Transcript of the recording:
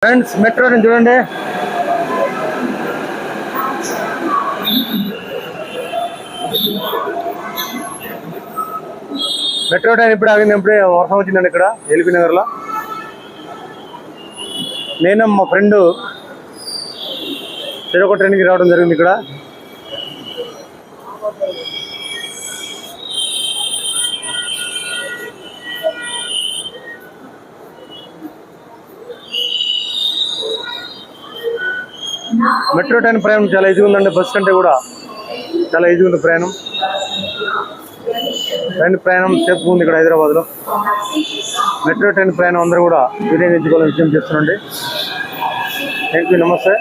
Friends metro train చూడండి. Metro train ఇప్పుడు ఆగింది. ఎప్పుడే వర్షం వచ్చిందండి ఇక్కడ ఎల్బీ నగర్లో. నేను మా ఫ్రెండ్ చెరొక ట్రైన్కి రావడం జరిగింది ఇక్కడ. మెట్రో ట్రైన్ ప్రయాణం చాలా ఈజీగా ఉందండి. బస్ కంటే కూడా చాలా ఈజీగా ఉంది ప్రయాణం. ట్రైన్ ప్రయాణం సేఫ్ ఉంది ఇక్కడ హైదరాబాద్లో. మెట్రో ట్రైన్ ప్రయాణం అందరూ కూడా వినియోగించుకోవాలని విషయం చేస్తున్నాండి. థ్యాంక్ యూ, నమస్తే.